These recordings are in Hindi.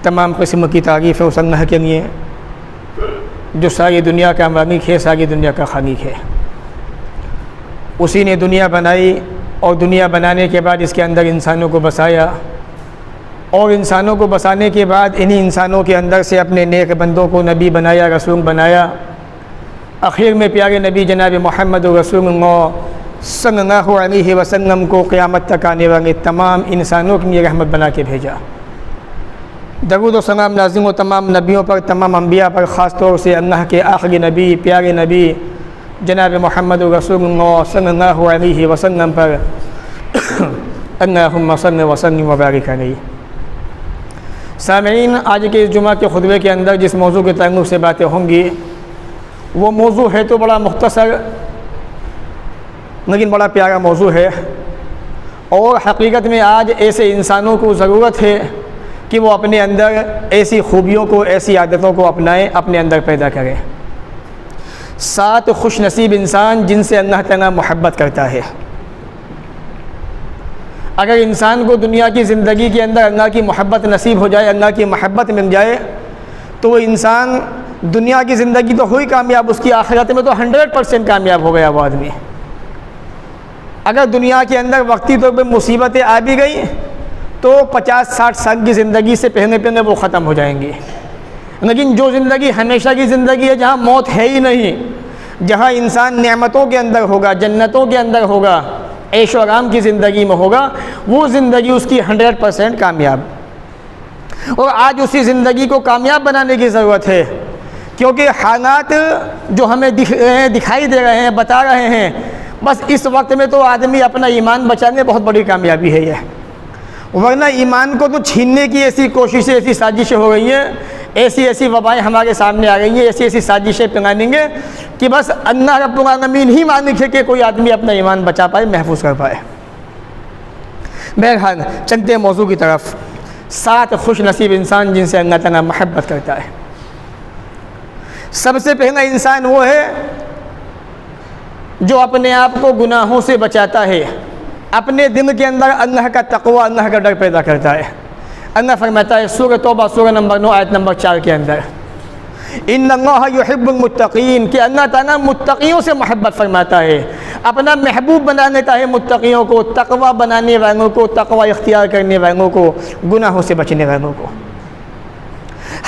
तमाम किस्म की तारीफ़ उस अल्लाह के लिए जो सारी दुनिया का मालिक है, सारी दुनिया का खालिक है। उसी ने दुनिया बनाई और दुनिया बनाने के बाद इसके अंदर इंसानों को बसाया और इंसानों को बसाने के बाद इन्हीं इंसानों के अंदर से अपने नेक बंदों को नबी बनाया, रसूल बनाया। आखिर में प्यारे नबी जनाब मोहम्मद रसूलुल्लाह सल्लल्लाहु अलैहि वसल्लम को क़यामत तक आने वाले तमाम इंसानों के लिए रहमत बना के भेजा। दरूद व सलाम नाज़िम व तमाम नबियों पर, तमाम अम्बिया पर, ख़ास तौर से अल्लाह के आखिरी नबी, प्यारे नबी जनाब मोहम्मद रसूलुल्लाह सल्लल्लाहु अलैहि वसल्लम पर अल्लाहुम्मा सल्लि व सल्लिम व बारिक अलैहि। सामईन, आज के इस जुमा के खुतबे के अंदर जिस मौजू के ताल्लुक़ से बातें होंगी वो मौजू है तो बड़ा मुख्तसर लेकिन बड़ा प्यारा मौजू है। और हकीकत में आज ऐसे इंसानों को ज़रूरत है कि वो अपने अंदर ऐसी खूबियों को, ऐसी आदतों को अपनाएं, अपने अंदर पैदा करें। 7 खुश नसीब इंसान जिनसे अल्लाह ताला मोहब्बत करता है। अगर इंसान को दुनिया की ज़िंदगी के अंदर अल्लाह की मोहब्बत नसीब हो जाए, अल्लाह की मोहब्बत मिल जाए, तो वो इंसान दुनिया की ज़िंदगी तो हुई कामयाब, उसकी आखिरत में तो 100% कामयाब हो गया वो आदमी। अगर दुनिया के अंदर वक्ती तौर पर मुसीबतें आ भी गई तो 50-60 साल की ज़िंदगी से पहले वो ख़त्म हो जाएंगी। लेकिन जो ज़िंदगी हमेशा की ज़िंदगी है, जहाँ मौत है ही नहीं, जहाँ इंसान नेमतों के अंदर होगा, जन्नतों के अंदर होगा, ऐश और आराम की ज़िंदगी में होगा, वो ज़िंदगी उसकी 100% कामयाब। और आज उसी ज़िंदगी को कामयाब बनाने की ज़रूरत है, क्योंकि हालात जो हमें दिखाई दे रहे हैं, बता रहे हैं, बस इस वक्त में तो आदमी अपना ईमान बचाने बहुत बड़ी कामयाबी है यह। वरना ईमान को तो छीनने की ऐसी कोशिशें, ऐसी साजिशें हो रही हैं, ऐसी वबाएँ हमारे सामने आ गई हैं, ऐसी साजिशें पिलाएंगे कि बस अल्लाह रब्बुल आलमीन ही मालिक है कि कोई आदमी अपना ईमान बचा पाए, महफूज कर पाए। बहरहाल चलते हैं मौजू की तरफ। 7 खुश नसीब इंसान जिनसे अल्लाह ताला मोहब्बत करता है। सबसे पहला इंसान वो है जो अपने आप को गुनाहों से बचाता है, अपने दिल के अंदर अल्लाह का तक़वा, अल्लाह का डर पैदा करता है। अल्लाह फरमाता है सूरह तौबा सूरह नंबर 9 आयत नंबर 4 के अंदर, इन्नल्लाह युहिब्बुल मुत्तक़ीन, कि अल्लाह ताला मुत्तक़ियों से मोहब्बत फरमाता है, अपना महबूब बना लेता है मुत्तक़ियों को, तक़वा बनाने वालों को, तक़वा इख्तियार करने वालों को, गुनाहों से बचने वालों को।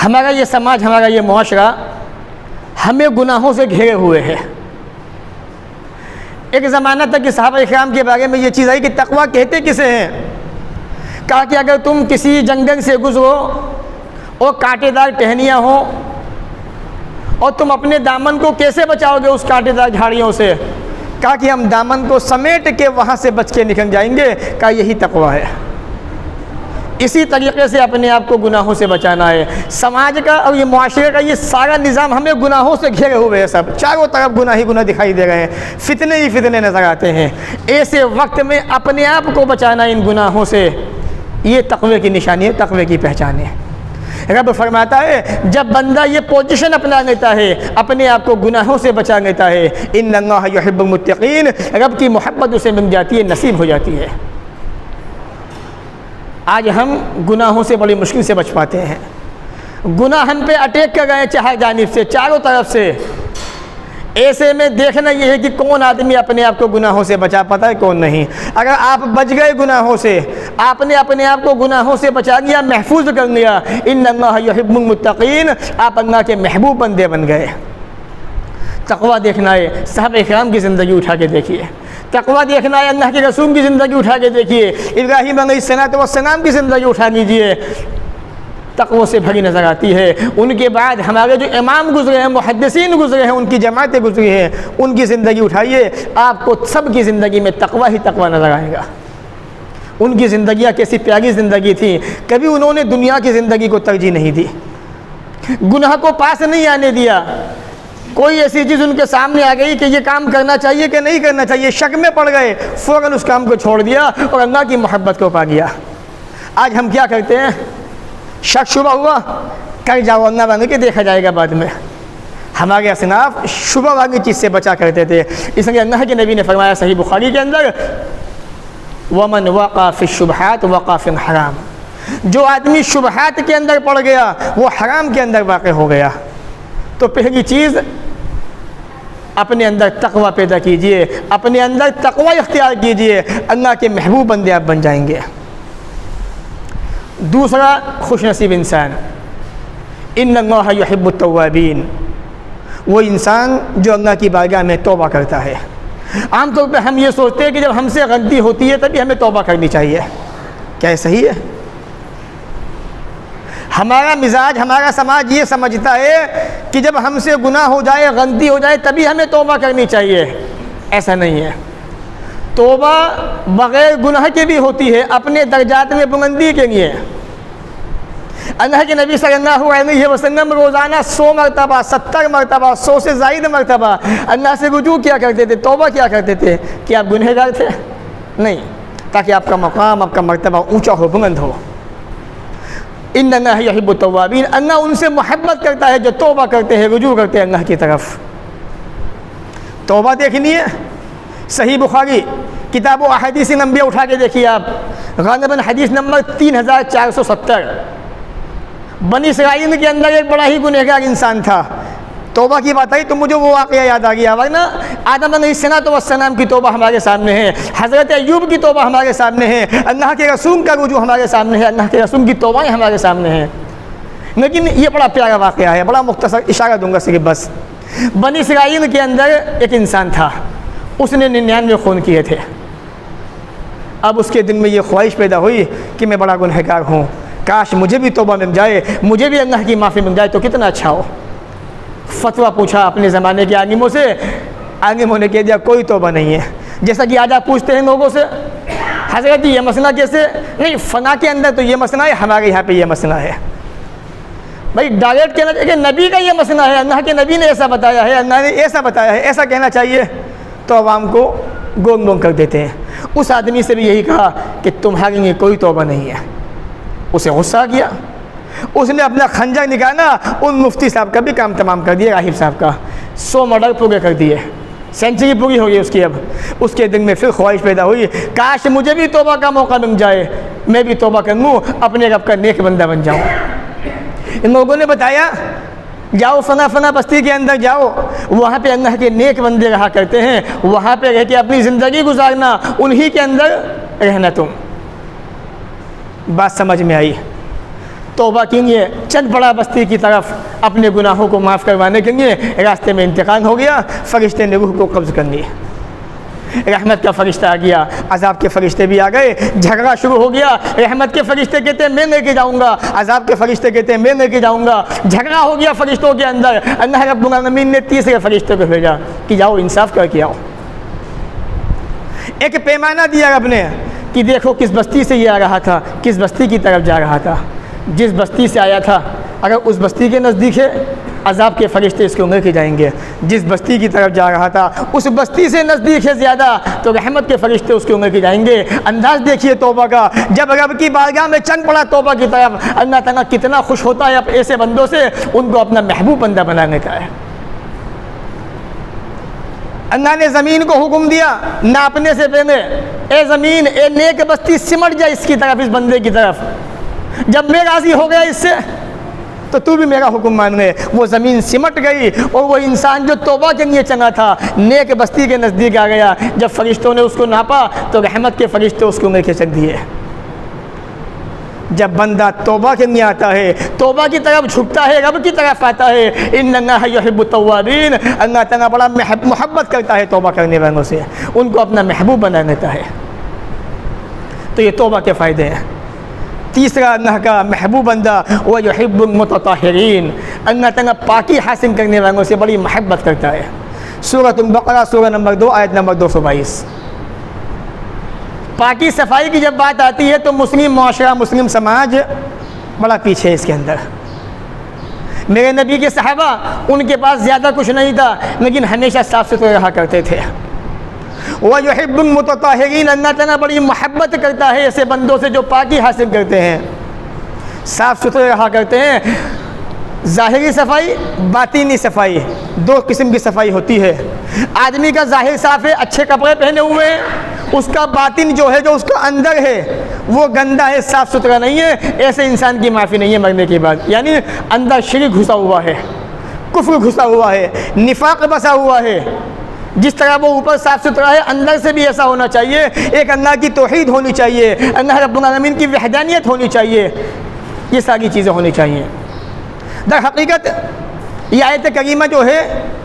हमारा ये समाज, हमारा ये मुआशरा हमें गुनाहों से घिरे हुए है। एक ज़माना तक कि सहाबा-ए-किराम के बारे में ये चीज़ आई कि तक़वा कहते किसे हैं। कहा कि अगर तुम किसी जंगल से गुजरो और कांटेदार टहनियाँ हो और तुम अपने दामन को कैसे बचाओगे उस कांटेदार झाड़ियों से। कहा कि हम दामन को समेट के वहाँ से बच के निकल जाएंगे। कहा यही तक़वा है। इसी तरीक़े से अपने आप को गुनाहों से बचाना है। समाज का और ये मुआशरे का ये सारा निज़ाम हमें गुनाहों से घिरे हुए है। सब चारों तरफ गुनाह ही गुनाह दिखाई दे रहे हैं, फितने ही फितने नज़र आते हैं। ऐसे वक्त में अपने आप को बचाना इन गुनाहों से, ये तक़वे की निशानी है, तक़वे की पहचान है। रब फरमाता है जब बंदा ये पोजीशन अपना लेता है, अपने आप को गुनाहों से बचा लेता है, इन्नल्लाह युहिब्बुल मुत्तक़ीन, रब की मोहब्बत उसे मिल जाती है, नसीब हो जाती है। आज हम गुनाहों से बड़ी मुश्किल से बच पाते हैं। गुनाह हम पे अटैक कर गए चाहे जानिब से, चारों तरफ से। ऐसे में देखना यह है कि कौन आदमी अपने आप को गुनाहों से बचा पाता है, कौन नहीं। अगर आप बच गए गुनाहों से, आपने अपने आप को गुनाहों से बचा लिया, महफूज कर लिया, इन्नल्लाह युहिब्बुल मुत्तक़ीन, आप अल्लाह के महबूब बंदे बन गए। तक़वा देखना है, साहब इकराम की ज़िंदगी उठा के देखिए। तक़वा देखना है, अल्लाह के रसूल की ज़िंदगी उठा के देखिए। इब्राहीम अलैहिस्सलाम की ज़िंदगी उठा लीजिए, तक़वा से भरी नज़र आती है। उनके बाद हमारे जो इमाम गुज़रे हैं, मुहद्दिसीन गुज़रे हैं, उनकी जमातें गुज़री हैं, उनकी ज़िंदगी उठाइए, आपको सब की ज़िंदगी में तक़वा ही तक़वा नज़र आएगा। उनकी ज़िंदगियाँ कैसी प्यारी ज़िंदगी थी, कभी उन्होंने दुनिया की ज़िंदगी को तरजीह नहीं दी, गुनाह को पास नहीं आने दिया। कोई ऐसी चीज़ उनके सामने आ गई कि ये काम करना चाहिए कि नहीं करना चाहिए, शक में पड़ गए, फ़ौरन उस काम को छोड़ दिया और अल्लाह की मोहब्बत को पा गया। आज हम क्या करते हैं, शक शुबा हुआ, कर जाओ, अल्लाह वाले के देखा जाएगा बाद में। हमारे असनाफ शुबा वाली चीज़ से बचा करते थे। इसलिए अल्लाह के नबी ने फरमाया सही बुखारी के अंदर, वमन वक़ा फ़ि शुबहात वक़ा फ़िल हराम, जो आदमी शुबहात के अंदर पड़ गया वो हराम के अंदर वाक़ हो गया। तो पहली चीज़, अपने अंदर तक़वा पैदा कीजिए, अपने अंदर तक़वा इख्तियार कीजिए, अल्लाह के महबूब बंदे आप बन जाएंगे। दूसरा, खुशनसीब इंसान, इन्नल्लाह युहिब्बुत तव्वाबीन, वो इंसान जो अल्लाह की बारगाह में तौबा करता है। आमतौर पर हम ये सोचते हैं कि जब हमसे गलती होती है तभी हमें तौबा करनी चाहिए। क्या ये सही है? हमारा मिजाज, हमारा समाज ये समझता है कि जब हमसे गुनाह हो जाए, गलती हो जाए, तभी हमें तौबा करनी चाहिए। ऐसा नहीं है। तौबा बग़ैर गुनाह के भी होती है, अपने दर्जात में बुलंदी के लिए। अल्लाह के नबी सल्लल्लाहु अलैहि वसल्लम रोज़ाना 100 मरतबा, 70 मरतबा, 100 से ज़ायद मरतबा अल्लाह से रुजू क्या करते थे, तौबा क्या करते थे। कि आप गुनहगार थे? नहीं, ताकि आपका मकाम, आपका मरतबा ऊँचा हो, बुलंद हो। इन्नल्लाह युहिब्बुत तव्वाबीन, अल्लाह उनसे मोहब्बत करता है जो तौबा करते हैं, रुजू करते हैं अल्लाह की तरफ। तौबा देखनी है, सही बुखारी किताब अहादीस नंबिया उठा के देखिए आप, गालिबन हदीस नंबर 3470। बनी इस्राइल के अंदर एक बड़ा ही गुनहगार इंसान था। तौबा की बात आई तो मुझे वो वाक़या याद आ गया, वरना आदम अलैहिस्सलाम की तौबा हमारे सामने है, हज़रत अय्यूब की तौबा हमारे सामने है, अल्लाह के रसूल का रुजू हमारे सामने है, अल्लाह के रसूल की तौबाएँ हमारे सामने हैं। लेकिन ये बड़ा प्यारा वाक़या है, बड़ा मुख्तसर इशारा दूंगा सिर्फ बस। बनी इस्राइल के अंदर एक इंसान था, उसने 99 खून किए थे। अब उसके दिल में ये ख्वाहिश पैदा हुई कि मैं बड़ा गुनहगार हूँ, काश मुझे भी तौबा मिल जाए, मुझे भी अल्लाह की माफ़ी मिल जाए तो कितना अच्छा हो। फतवा पूछा अपने ज़माने के आलिमों से, आलिमों ने कह दिया कोई तौबा नहीं है। जैसा कि आज आप पूछते हैं लोगों से, हज़रत जी ये मसला कैसे, नहीं फ़ना के अंदर तो ये मसला है, हमारे यहाँ पे ये मसला है। भाई डायरेक्ट कहना चाहिए नबी का ये मसला है, अल्लाह के नबी ने ऐसा बताया है, अल्लाह ने ऐसा बताया है, ऐसा कहना चाहिए। तो आवाम को गोंग गोंग कर देते हैं। उस आदमी से भी यही कहा कि तुम्हारे लिए कोई तौबा नहीं है। उसे गुस्सा आ गया, उसने अपना खंजर निकाला, उन मुफ्ती साहब का भी काम तमाम कर दिया, राहिब साहब का 100 मर्डर पूरे कर दिए, सेंचुरी पूरी हो गई उसकी। अब उसके दिल में फिर ख्वाहिश पैदा हुई, काश मुझे भी तौबा का मौका मिल जाए, मैं भी तौबा कर लूँ, अपने रब का नेक बंदा बन जाऊँ। इन लोगों ने बताया जाओ फना बस्ती के अंदर जाओ, वहाँ पे अल्लाह के नेक बंदे रहा करते हैं, वहाँ पे रह के अपनी ज़िंदगी गुजारना, उन्हीं के अंदर रहना तुम। बात समझ में आई? तौबा के लिए चल पड़ा बस्ती की तरफ, अपने गुनाहों को माफ़ करवाने के लिए। रास्ते में इंतकाल हो गया, फ़रिश्ते ने रूह को कब्ज़ कर लिया। रहमत का फ़रिश्ता आ गया, अज़ाब के फ़रिश्ते भी आ गए, झगड़ा शुरू हो गया। रहमत के फ़रिश्ते कहते हैं मैं लेके जाऊँगा, अज़ाब के फ़रिश्ते कहते हैं मैं लेके जाऊँगा। झगड़ा हो गया फ़रिश्तों के अंदर। अल्लाह रब्बुल आलमीन ने तीसरे फ़रिश्ते को भेजा कि जाओ इंसाफ़ करके आओ। एक पैमाना दिया रब ने कि देखो किस बस्ती से ये आ रहा था, किस बस्ती की तरफ जा रहा था। जिस बस्ती से आया था अगर उस बस्ती के नज़दीक है अजाब के फरिश्ते इसके उंगली के जाएंगे। जिस बस्ती की तरफ जा रहा था उस बस्ती से नज़दीक है ज़्यादा, तो रहमत के फरिश्ते उसके उंगली के जाएंगे। अंदाज देखिए तौबा का, जब रब की बारगाह में चल पड़ा तौबा की तरफ, अल्लाह ताला कितना खुश होता है अब ऐसे बंदों से, उनको अपना महबूब बंदा बनाने का है। अल्लाह ने ज़मीन को हुक्म दिया नापने से पहले, ए ज़मीन ए नेक बस्ती सिमट जा इसकी तरफ, इस बंदे की तरफ। जब मैं राज़ी हो गया इससे तो तू भी मेरा हुक्म मान ले। वो ज़मीन सिमट गई और वो इंसान जो तौबा के लिए चंगा था नेक बस्ती के नज़दीक आ गया। जब फरिश्तों ने उसको नापा तो रहमत के फरिश्ते उसको उंगली के चक दिए। जब बंदा तौबा के लिए आता है, तौबा की तरफ झुकता है, रब की तरफ आता है, इन्नल्लाह युहिब्बुत तव्वाबीन, अल्लाह ताला बड़ा मोहब्बत करता है तौबा करने वालों से, उनको अपना महबूब बना देता है। तो ये तौबा के फ़ायदे हैं। तीसरा अल्लाह का महबूब बंदा वह युहिब्बुल मुतताहिरीन, अल्लाह ताला पाकी हासिल करने वालों से बड़ी मोहब्बत करता है। सूरह बकरा सूरह नंबर 2 आयत नंबर 222। पाकी सफाई की जब बात आती है तो मुस्लिम माशरा, मुस्लिम समाज बड़ा पीछे है इसके अंदर। मेरे नबी के सहाबा, उनके पास ज़्यादा कुछ नहीं था लेकिन हमेशा साफ़ सुथरे रहा करते थे। वह युहिब्बुल मुतताहिरीन, अल्लाह ताला बड़ी मोहब्बत करता है ऐसे बंदों से जो पाकी हासिल करते हैं, साफ़ सुथरे रहा करते हैं। ज़ाहिरी सफाई, बातिनी सफाई, दो किस्म की सफाई होती है। आदमी का ज़ाहिर साफ़ है, अच्छे कपड़े पहने हुए हैं, उसका बातिन जो है, जो उसका अंदर है वो गंदा है, साफ़ सुथरा नहीं है। ऐसे इंसान की माफ़ी नहीं है मरने के बाद। यानी अंदर शिर्क घुसा हुआ है, कुफ्र घुसा हुआ है, निफाक बसा हुआ है। जिस तरह वो ऊपर साफ़ सुथरा है, अंदर से भी ऐसा होना चाहिए। एक अल्लाह की तौहीद होनी चाहिए, अल्लाह रब्बुल आलमीन की वहदानियत होनी चाहिए, ये सारी चीज़ें होनी चाहिए। दर हकीकत ये आयत करीमा जो है,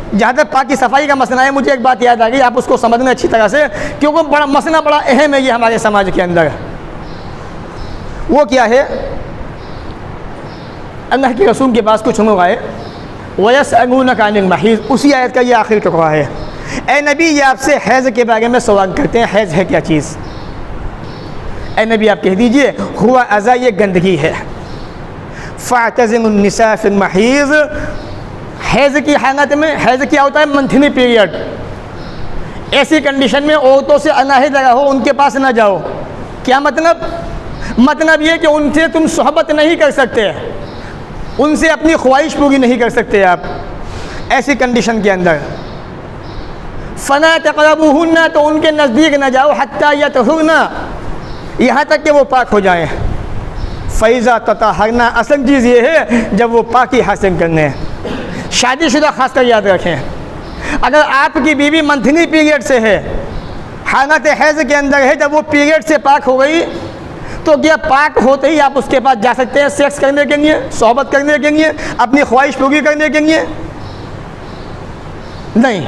जहाँ तक पाक की सफाई का मसला है, मुझे एक बात याद आ गई, आप उसको समझना अच्छी तरह से, क्योंकि बड़ा मसला बड़ा अहम है ये हमारे समाज के अंदर। वो क्या है, अल्लाह के रसूल के पास कुछ लोग आए, वयसअलूनका अनिल महीज़, उसी आयत का ये आखिरी टुकड़ा है। ए नबी, ये आपसे हैज़ के बारे में सवाल करते हैं, हैज़ है क्या चीज़? ए नबी आप कह दीजिए हुआ अज़ा, ये गंदगी है। फ़अतज़िलुन निसा फ़िल महीज़, हैज़ की हालत में, हैज़ क्या होता है? Monthly period. ऐसी कंडीशन में औरतों से अनाहिद रहो, उनके पास ना जाओ। क्या मतलब? मतलब ये कि उनसे तुम सोहबत नहीं कर सकते, उनसे अपनी ख्वाहिश पूरी नहीं कर सकते आप ऐसी कंडीशन के अंदर। फ़ला तक़रबूहुन्ना, तो उनके नज़दीक न जाओ, हत्ता यतहुरना, यहाँ तक कि वो पाक हो जाएँ। फ़ैज़ा ततहरना, असल चीज़ ये है जब वो पाकी हासिल करने। शादीशुदा खासकर याद रखें, अगर आपकी बीवी मंथली पीरियड से है, हालत हैज़ के अंदर है, जब वो पीरियड से पाक हो गई तो क्या पाक होते ही आप उसके पास जा सकते हैं सेक्स करने के लिए, सोहबत करने के लिए, अपनी ख्वाहिश पूरी करने के लिए? नहीं।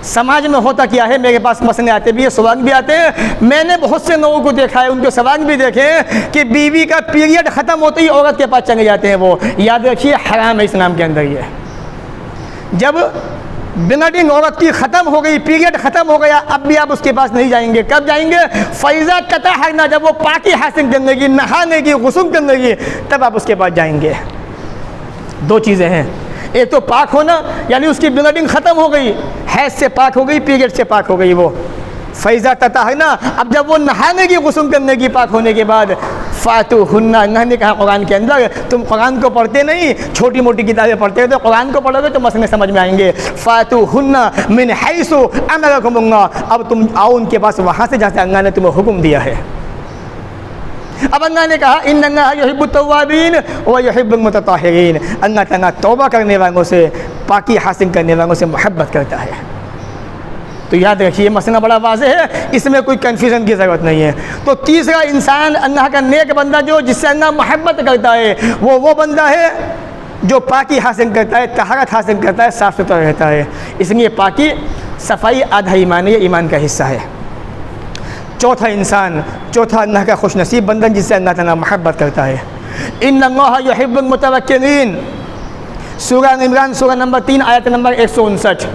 समाज में होता क्या है, मेरे पास मसले आते भी हैं, सवाल भी आते हैं। मैंने बहुत से लोगों को देखा है, उनके सवाल भी देखे हैं कि बीवी का पीरियड ख़त्म होते ही औरत के पास चले जाते हैं। वो याद रखिए हराम है इस्लाम के अंदर। ये जब ब्लीडिंग औरत की ख़त्म हो गई, पीरियड ख़त्म हो गया, अब भी आप उसके पास नहीं जाएंगे। कब जाएंगे? फ़ैज़ा ततहरना, जब वो पाकी हासिल करने की, नहाने की, गुस्ल करने की, तब आप उसके पास जाएंगे। दो चीज़ें हैं, एक तो पाक होना, यानी उसकी ब्लीडिंग ख़त्म हो गई, हैज़ से पाक हो गई, पीरियड से पाक हो गई वो, फ़ैज़ा ततहरना। अब जब वो नहाने की, गुस्ल करने की, पाक होने के बाद फ़ातुहुन्ना, अल्लाह ने कहा कुरान के अंदर, तुम कुरान को पढ़ते नहीं, छोटी मोटी किताबें पढ़ते हो, तो कुरान को पढ़ोगे तो मसले समझ में आएंगे। फ़ातुहुन्ना मिन हैसु अमरकुमुल्लाह, अब तुम आओ उनके पास वहाँ से जहाँ से अल्लाह ने तुम्हें हुक्म दिया है। अब अल्लाह ने कहा इन्नल्लाह युहिब्बुत तव्वाबीन व युहिब्बुल मुतताहिरीन, अल्लाह ताला तौबा करने वालों से, पाकी हासिल करने वालों से मोहब्बत करता है। तो याद रखिए मसला बड़ा वाज़ेह है, इसमें कोई कन्फ्यूज़न की ज़रूरत नहीं है। तो तीसरा इंसान अल्लाह का नेक बंदा जो जिससे अल्लाह मोहब्बत करता है, वो बंदा है जो पाकी हासिल करता है, तहारत हासिल करता है, साफ़ सुथरा रहता है। इसलिए पाकी सफाई आधा ईमान है, ये ईमान का हिस्सा है। चौथा इंसान, चौथा अल्लाह का खुशनसीब बंदा जिससे अल्लाह ताला मोहब्बत करता है। इन्नल्लाह युहिब्बुल मुतवक्किलीन, सूरह इमरान सूरह नंबर 3 आयत नंबर 159।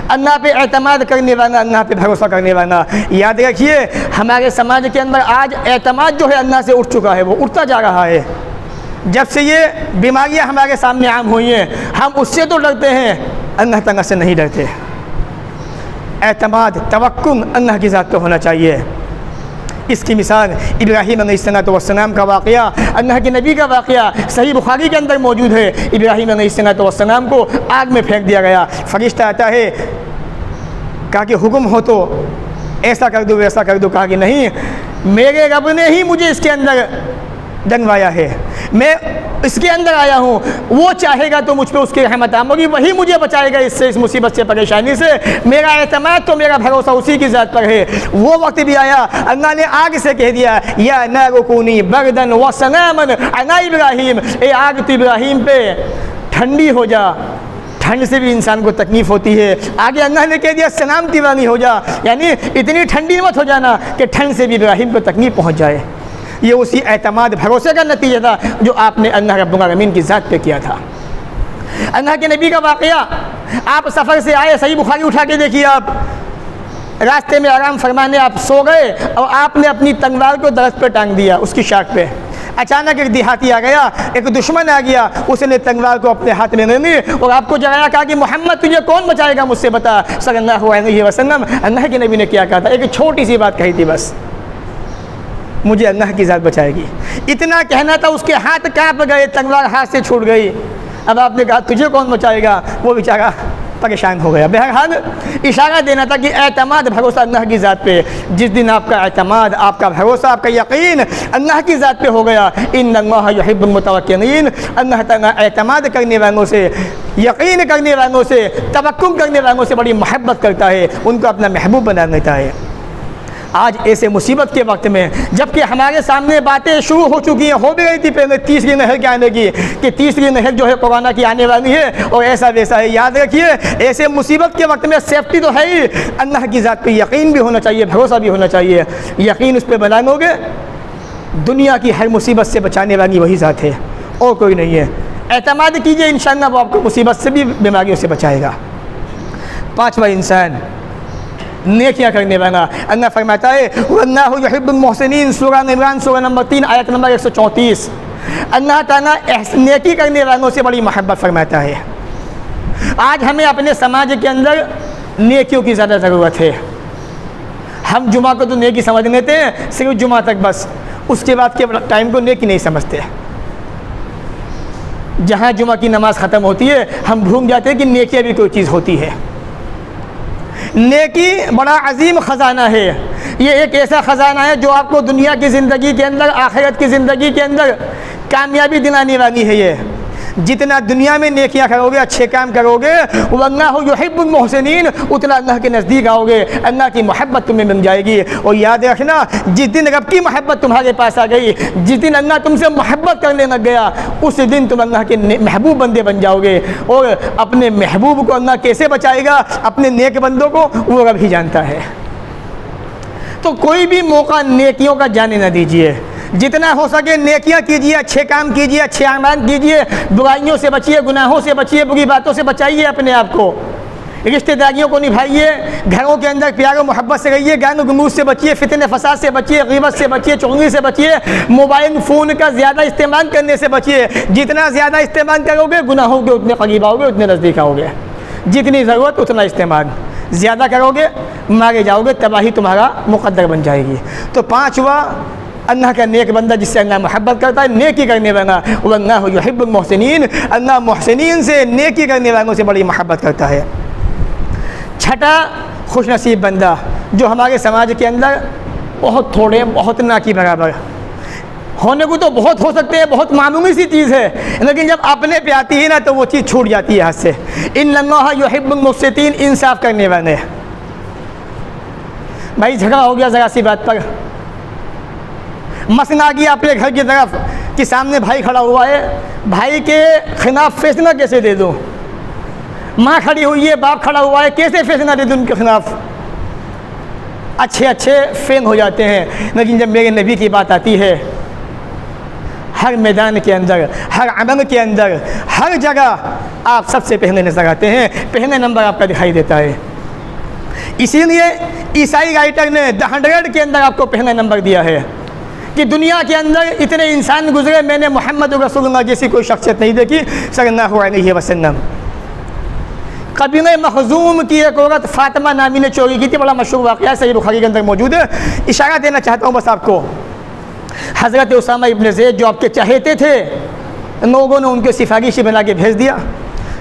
अल्लाह पे एतमाद करने वाला, अल्लाह पे भरोसा करने वाला। याद रखिए हमारे समाज के अंदर आज एतमाद जो है अल्लाह से उठ चुका है, वो उठता जा रहा है। जब से ये बीमारियां हमारे सामने आम हुई हैं, हम उससे तो डरते हैं, अल्लाह ताला से नहीं डरते। एतमाद तवक्कुल अल्लाह की ज़ात पे होना चाहिए। इसकी मिसाल इब्राहीम अलैहिस्सलाम का वाक़या, अल्लाह के नबी का वाक़या सही बुखारी के अंदर मौजूद है। इब्राहीम अलैहिस्सलाम को आग में फेंक दिया गया। फरिश्ता आता है, कहा कि हुक्म हो तो ऐसा कर दो वैसा कर दो। कहा कि नहीं, मेरे रब ने ही मुझे इसके अंदर डंगवाया है, मैं इसके अंदर आया हूँ, वो चाहेगा तो मुझ पर उसकी रहमत आमोगी, वही मुझे बचाएगा इससे, इस मुसीबत से, परेशानी से। मेरा एतमाद तो, मेरा भरोसा उसी की ज़ात पर है। वो वक्त भी आया, अल्लाह ने आग से कह दिया, या नारुकूनी बरदन व सलामन अला इब्राहीम, ए आग तो इब्राहीम पे ठंडी हो जा। ठंड से भी इंसान को तकलीफ़ होती है, आगे अल्लाह ने कह दिया सलामती वाली हो जा, यानी इतनी ठंडी मत हो जाना कि ठंड से भी इब्राहीम को तकलीफ़ पहुँच जाए। ये उसी एतमाद भरोसे का नतीजा था जो आपने अल्लाह रब्बुल आलमीन की ज़ात पे किया था। अल्लाह के नबी का वाक़या, आप सफ़र से आए, सही बुखारी उठा के देखिए, आप रास्ते में आराम फरमाने आप सो गए और आपने अपनी तलवार को दरख्त पे टांग दिया, उसकी शाख पे। अचानक एक देहाती आ गया, एक दुश्मन आ गया, उसने तलवार को अपने हाथ में ले ली और आपको जगाया, कहा कि मोहम्मद तुझे कौन बचाएगा, मुझसे बता सल्लल्लाहु अलैहि वसल्लम। अल्लाह के नबी ने क्या कहा था? एक छोटी सी बात कही थी, बस मुझे अल्लाह की ज़ात बचाएगी, इतना कहना था। उसके हाथ कांप गए, तलवार हाथ से छूट गई। अब आपने कहा तुझे कौन बचाएगा, वो बेचारा परेशान हो गया। बहरहाल इशारा देना था कि एतमाद भरोसा अल्लाह की ज़ात पे। जिस दिन आपका एतमाद, आपका भरोसा, आपका यकीन अल्लाह की ज़ात पे हो गया, इन्नल्लाह युहिब्बुल मुतवक्किलीन, अल्लाह ताला एतमाद करने वालों से, यकीन करने वालों से, तवक्कुल करने वालों से बड़ी मोहब्बत करता है, उनको अपना महबूब बना लेता है। आज ऐसे मुसीबत के वक्त में, जबकि हमारे सामने बातें शुरू हो चुकी हैं, हो भी गई थी पहले तीसरी नहर के आने की, कि तीसरी नहर जो है कोरोना की आने वाली है और ऐसा वैसा है। याद रखिए, ऐसे मुसीबत के वक्त में सेफ्टी तो है ही, अल्लाह की ज़ात पे यकीन भी होना चाहिए, भरोसा भी होना चाहिए। यकीन उस पर बनाओगे, दुनिया की हर मुसीबत से बचाने वाली वही ज़ात है और कोई नहीं है। एतमाद कीजिए, इंशाअल्लाह वो आपको मुसीबत से भी, बीमारियों से बचाएगा। पाँचवा इंसान नेकियां करने वाला। अल्लाह फरमाता है वल्लाहु युहिब्बुल मुहसिनीन, सूरह इमरान सूरह नंबर 3 आयत नंबर 134। अल्लाह ताला नेकी करने वालों से बड़ी मोहब्बत फरमाता है। आज हमें अपने समाज के अंदर नेकियों की ज़्यादा ज़रूरत है। हम जुमा को तो नेकी समझ लेते हैं, सिर्फ जुमा तक बस, उसके बाद के टाइम को नेकी नहीं समझते। जहाँ जुमा की नमाज ख़त्म होती है, हम भूल जाते हैं कि नेकियां भी कोई चीज़ होती है। नेकी बड़ा अजीम ख़जाना है। ये एक ऐसा ख़जाना है जो आपको दुनिया की ज़िंदगी के अंदर, आखिरत की ज़िंदगी के अंदर कामयाबी दिलाने वाली है। ये जितना दुनिया में नेकियां करोगे, अच्छे काम करोगे, वल्लाहु युहिब्बुल मुहसिनीन, उतना अल्लाह के नज़दीक आओगे, अल्लाह की मोहब्बत तुम्हें मिल जाएगी। और याद रखना, जिस दिन रब की मोहब्बत तुम्हारे पास आ गई, जिस दिन अल्लाह तुमसे मोहब्बत करने लग गया, उस दिन तुम अल्लाह के महबूब बंदे बन जाओगे। और अपने महबूब को अल्लाह कैसे बचाएगा, अपने नेक बंदों को, वो रब ही जानता है। तो कोई भी मौका नेकियों का जाने न दीजिए। जितना हो सके नेकियां कीजिए, अच्छे काम कीजिए, अच्छे आमाल कीजिए, बुराइयों से बचिए, गुनाहों से बचिए, बुरी बातों से बचाइए अपने आप को, रिश्तेदारियों को निभाइए, घरों के अंदर प्यार और मोहब्बत से रहिए, गान गमूज से बचिए, फितने फसाद से बचिए, ग़ीबत से बचिए, चुगली से बचिए, मोबाइल फ़ोन का ज़्यादा इस्तेमाल करने से बचिए। जितना ज़्यादा इस्तेमाल करोगे, गुनाहों के उतने करीब आओगे, उतने नज़दीक आओगे। जितनी ज़रूरत उतना इस्तेमाल, ज़्यादा करोगे मारे जाओगे, तबाही तुम्हारा मुक़द्दर बन जाएगी। तो पाँचवा, अल्लाह का नेक बंदा जिससे अल्लाह मोहब्बत करता है, नेकी करने वाला, वल्लाहु युहिब्बुल मुहसिनीन, अल्लाह मुहसिनीन से, नेकी करने वालों से बड़ी मोहब्बत करता है। छठा, खुशनसीब बंदा, जो हमारे समाज के अंदर बहुत थोड़े, बहुत ना की बराबर, होने को तो बहुत हो सकते हैं, बहुत मामूली सी चीज़ है, लेकिन जब अपने पे आती है ना तो वो चीज़ छूट जाती है हाथ से। इन्नल्लाह युहिब्बुल मुक़सितीन, इंसाफ करने वाले। भाई झगड़ा हो गया ज़रा सी बात पर, मसला आ गया अपने घर की तरफ कि सामने भाई खड़ा हुआ है, भाई के खिलाफ फैसला कैसे दे दूँ? माँ खड़ी हुई है, बाप खड़ा हुआ है, कैसे फैसला दे दूँ उनके खिलाफ? अच्छे अच्छे फेल हो जाते हैं। लेकिन जब मेरे नबी की बात आती है, हर मैदान के अंदर, हर अमल के अंदर, हर जगह आप सबसे पहले नजर आते हैं, पहले नंबर आपका दिखाई देता है। इसीलिए ईसाई राइटर ने द 100 के अंदर आपको पहला नंबर दिया है कि दुनिया के अंदर इतने इंसान गुजरे, मैंने मोहम्मद रसूलुल्लाह जैसी कोई शख्सियत नहीं देखी सल्लल्लाहु अलैहि वसल्लम। कबीले मखजूम की एक औरत फातिमा नामी ने चोरी की थी, बड़ा मशहूर वाक़या सही बुखारी के अंदर मौजूद है। इशारा देना चाहता हूँ बस आपको, हज़रत उसामा इब्न ज़ैद जो आपके चहेते थे, लोगों ने उनके सिफारिशी बना के भेज दिया।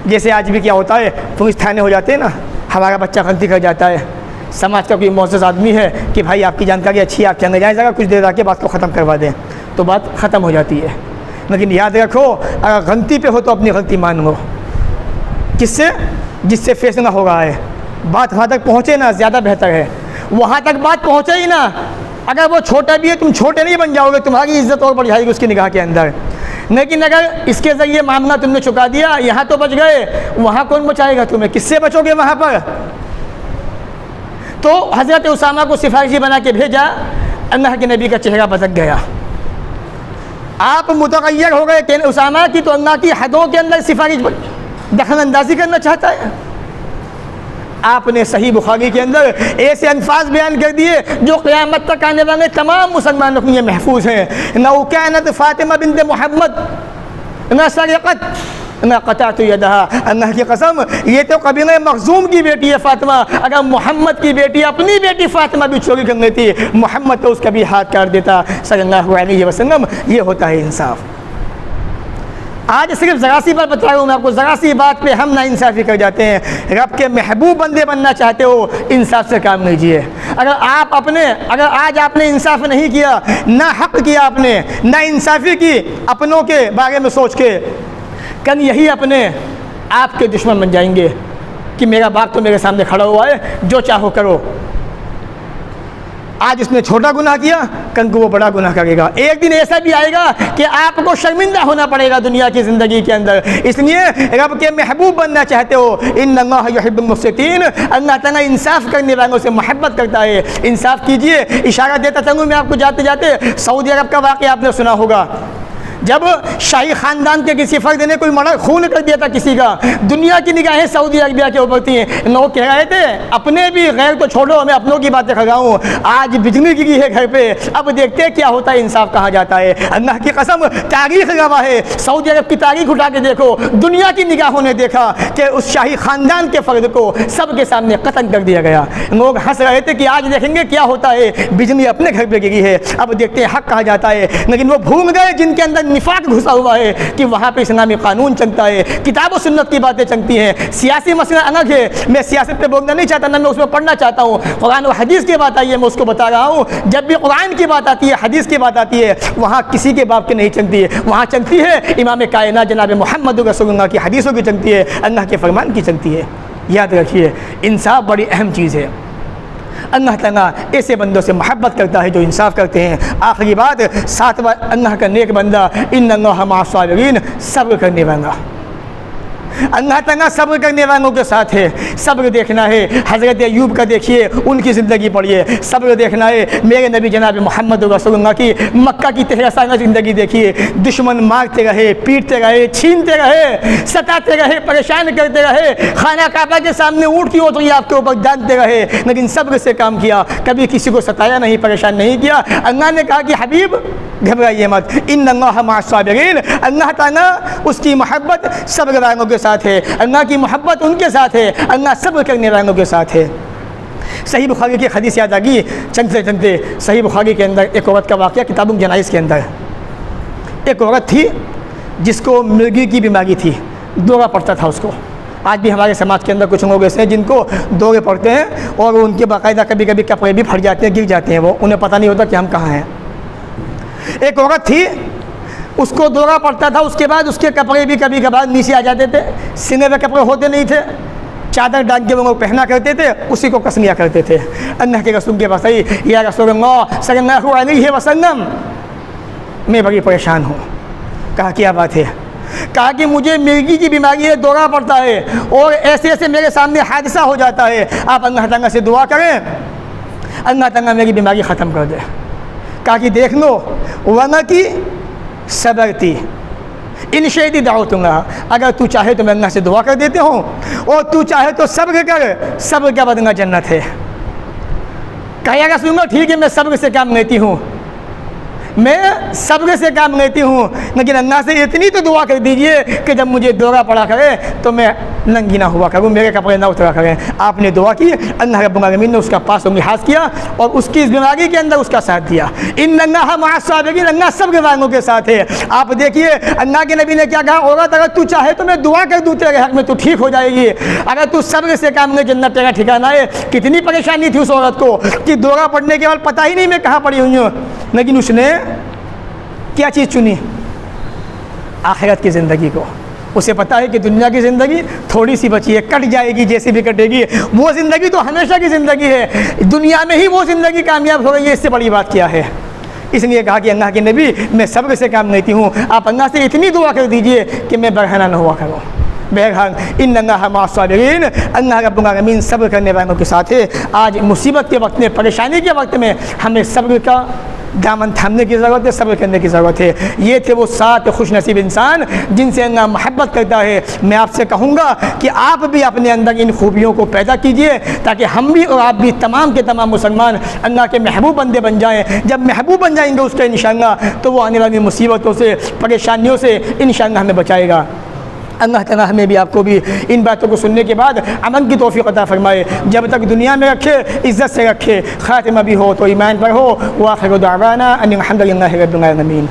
जैसे आज भी क्या होता है, पुलिस थाने हो जाते हैं ना, हमारा बच्चा गलती कर जाता है, समाज का कोई मुअज़्ज़ज़ आदमी है कि भाई आपकी जानकारी अच्छी है, आप चले जाए जगह, कुछ देर आके बात को ख़त्म करवा दें, तो बात ख़त्म हो जाती है। लेकिन याद रखो, अगर गलती पे हो तो अपनी गलती मान लो। किससे? जिससे फैसला हो रहा है, बात वहाँ तक पहुँचे ना, ज़्यादा बेहतर है। वहाँ तक बात पहुँचे ही ना, अगर वो छोटा भी है, तुम छोटे नहीं बन जाओगे, तुम्हारी इज़्ज़त और बढ़ जाएगी उसकी निगाह के अंदर। लेकिन अगर इसके ज़रिए मामला तुमने चुका दिया, यहाँ तो बच गए, वहाँ कौन बचाएगा तुम्हें? किससे बचोगे वहाँ पर? तो हज़रत उसामा को सिफारिशी बना के भेजा, अल्लाह के नबी का चेहरा बदल गया। आप मुतग़य्यर हो गए कि उसामा की तो अल्लाह की हदों के अंदर सिफारिश दखल अंदाजी करना चाहता है। आपने सही बुखारी के अंदर ऐसे अल्फाज बयान कर दिए जो क़यामत तक आने वाले तमाम मुसलमानों के लिए महफूज हैं। न उकानत फ़ातिमा बिन्त मोहम्मद न सरक़त न क़तअतु यदहा। अल्लाह की कसम, ये तो कबीले मखज़ूम की बेटी है फ़ातिमा। अगर मोहम्मद की बेटी, अपनी बेटी फ़ातिमा भी चोरी कर लेती, मोहम्मद तो उसका भी हाथ काट देता सल्लल्लाहु अलैहि वसल्लम। ये होता है इंसाफ। आज सिर्फ ज़रा सी बात बता रहा हूँ मैं आपको, ज़रा सी बात पे हम ना इंसाफ़ी कर जाते हैं। रब के महबूब बंदे बनना चाहते हो, इंसाफ से काम लीजिए। अगर आज आपने इंसाफ नहीं किया, ना हक़ किया आपने, ना इंसाफ़ी की अपनों के बारे में सोच के, कल यही अपने आपके दुश्मन बन जाएंगे कि मेरा बाप तो मेरे सामने खड़ा हुआ है, जो चाहो करो। आज इसने छोटा गुनाह किया, कल को वो बड़ा गुनाह करेगा। एक दिन ऐसा भी आएगा कि आपको शर्मिंदा होना पड़ेगा दुनिया की ज़िंदगी के अंदर। इसलिए रब के महबूब बनना चाहते हो, इन्नल्लाह युहिब्बुल मुक़्सितीन, अल्लाह ताला इंसाफ करने वालों से मोहब्बत करता है। इंसाफ कीजिए। इशारा देता चलूँ मैं आपको जाते जाते, सऊदी अरब का वाक़या आपने सुना होगा। जब शाही ख़ानदान के किसी फ़र्द ने कोई मर्डर खून कर दिया था किसी का, दुनिया की निगाहें सऊदी अरबिया के ऊपर थी। लोग कह रहे थे, अपने भी गैर तो छोड़ो, मैं अपनों की बातें कर रहा हूँ, आज बिजली गिरी है घर पे, अब देखते हैं क्या होता है, इंसाफ कहाँ जाता है। अल्लाह की कसम, तारीख़ गवाह है, सऊदी अरब की तारीख़ उठा के देखो, दुनिया की निगाहों ने देखा कि उस शाही ख़ानदान के फ़र्द को सबके सामने कत्ल कर दिया गया। लोग हंस रहे थे कि आज देखेंगे क्या होता है, बिजली अपने घर पर गिरी है, अब देखते हैं हक़ कहाँ जाता है। लेकिन वो भूल गए जिनके अंदर निफाक घुसा हुआ है कि वहाँ पे इस्लामी कानून चलता है, किताब और सुन्नत की बातें चलती हैं। सियासी मसला अलग है, मैं सियासत पे बोलना नहीं चाहता, ना मैं उसमें पढ़ना चाहता हूँ। कुरान और हदीस की बात आई है, मैं उसको बता रहा हूँ। जब भी कुरान की बात आती है, हदीस की बात आती है, वहाँ किसी के बाप की नहीं चलती है, वहाँ चलती है इमाम कायनात जनाब मोहम्मद रसूलुल्लाह की हदीसों की चलती है, अल्लाह के फरमान की चलती है। याद रखिए, इंसाफ बड़ी अहम चीज़ है। अल्लाह ताला ऐसे बंदों से मोहब्बत करता है जो इंसाफ करते हैं। आखिरी बात, सातवां, अल्लाह का नेक बंदा, इन्नल्लाह मअस-साबिरीन, सब्र करने वाला। अल्लाह ताला सब्र करने वालों के साथ है। सब्र देखना है, हज़रत अय्यूब का देखिए, उनकी ज़िंदगी पढ़िए। सब्र देखना है मेरे नबी जनाब मोहम्मद रसूलुल्लाह की मक्का की तहसाना ज़िंदगी देखिए। दुश्मन मारते रहे, पीटते रहे, छीनते रहे, सताते रहे, परेशान करते रहे, खाना काबा के सामने ऊँट की ओटरी आपके ऊपर डालते रहे, लेकिन सब्र से काम किया, कभी किसी को सताया नहीं, परेशान नहीं किया। अल्लाह ने कहा कि हबीब घबराइए मत, इन्नल्लाह मअस-साबिरीन, अल्लाह ताला उसकी मोहब्बत सब्र वालों के साथ है, अल्लाह की मोहब्बत उनके साथ है, अल्लाह सब्र करने वालों के साथ है। सही बुखारी की हदीस याद आ गई चलते चलते। सही बुखारी के अंदर एक औरत का वाक़या किताबुल जनाइज़ के अंदर। एक औरत थी जिसको मिर्गी की बीमारी थी, दौरा पड़ता था उसको। आज भी हमारे समाज के अंदर कुछ लोग ऐसे हैं जिनको दौरे पड़ते हैं और उनके बाकायदा कभी कभी कपड़े भी फट जाते हैं, गिर जाते हैं, वो उन्हें पता नहीं होता कि हम कहाँ हैं। एक औरत थी, उसको दौरा पड़ता था, उसके बाद उसके कपड़े भी कभी कभार नीचे आ जाते थे, सीने में कपड़े होते नहीं थे, चादर डाल के वो लोग पहना करते थे, उसी को कस लिया करते थे। अल्लाह के रसूल के पास आई, या रसूलल्लाह सल्लल्लाहु अलैहि वसल्लम, मैं बड़ी परेशान हूँ। कहा क्या बात है? कहा कि मुझे मिर्गी की बीमारी है, दौरा पड़ता है और ऐसे ऐसे मेरे सामने हादसा हो जाता है, आप अल्लाह ताला से दुआ करें, अल्लाह ताला मेरी बीमारी ख़त्म कर दे। कहा कि देख लो, वरना की सबर थी, इन शहीदी दाऊतूँगा, अगर तू चाहे तो मैं अल्लाह से दुआ कर देते हूँ और तू चाहे तो सब्र कर, सब्र क्या बदला जन्नत है। कहा रसूलल्लाह ठीक है, मैं सब्र से काम लेती हूँ, मैं सब्र से काम लेती हूँ, लेकिन अल्लाह से इतनी तो दुआ कर दीजिए कि जब मुझे दौरा पड़ा करे तो मैं नंगी ना हुआ करूँ, मेरे कपड़े ना उतरा करें। आपने दुआ की, अल्लाह रब्बुल आलमीन ने उसका पास लिहाज किया और उसकी इस बीमारी के अंदर उसका साथ दिया। इन अल्लाह मास्साबिरीन, अल्लाह सब के वालों के साथ है। आप देखिए अल्लाह के नबी ने क्या कहा, औरत अगर तू चाहे तो मैं दुआ कर दूँ तेरे हक में, तू ठीक हो जाएगी, अगर तू सब्र से काम ले जन्नत तेरा ठिकाना है। कितनी परेशानी थी उस औरत को कि दौरा पड़ने के बाद पता ही नहीं मैं कहाँ पड़ी हुई हूँ, लेकिन उसने क्या चीज़ चुनी, आखिरत की ज़िंदगी को। उसे पता है कि दुनिया की ज़िंदगी थोड़ी सी बची है, कट जाएगी, जैसी भी कटेगी, वो ज़िंदगी तो हमेशा की ज़िंदगी है, दुनिया में ही वो ज़िंदगी कामयाब हो गई है, इससे बड़ी बात क्या है। इसलिए कहा कि अल्लाह के नबी मैं सब्र से काम लेती हूँ, आप अल्लाह से इतनी दुआ कर दीजिए कि मैं बरहना न हुआ करूँ। बहरहाल इन अल्लाह मास्साबिरीन, अल्लाह रब्बुल आलमीन सब्र करने वालों के साथ है। आज मुसीबत के वक्त में, परेशानी के वक्त में हमें सब्र का दामन थामने की ज़रूरत है, सब्र करने की ज़रूरत है। ये थे वो 7 खुशनसीब इंसान जिनसे अल्लाह मोहब्बत करता है। मैं आपसे कहूँगा कि आप भी अपने अंदर इन खूबियों को पैदा कीजिए ताकि हम भी और आप भी तमाम के तमाम मुसलमान अल्लाह के महबूब बंदे बन जाएँ। जब महबूब बन जाएंगे उसके इंशाअल्लाह तो वो आने वाली मुसीबतों से, परेशानियों से इंशाअल्लाह हमें बचाएगा। अल्लाह ताला हमें भी आपको भी इन बातों को सुनने के बाद अमन की तौफीक अता फरमाए। जब तक दुनिया में रखे, इज़्ज़त से रखे, ख़ातिमा भी हो तो ईमान पर हो। व आखिरु दावाना अनिल हम्दुलिल्लाहि रब्बिल आलमीन।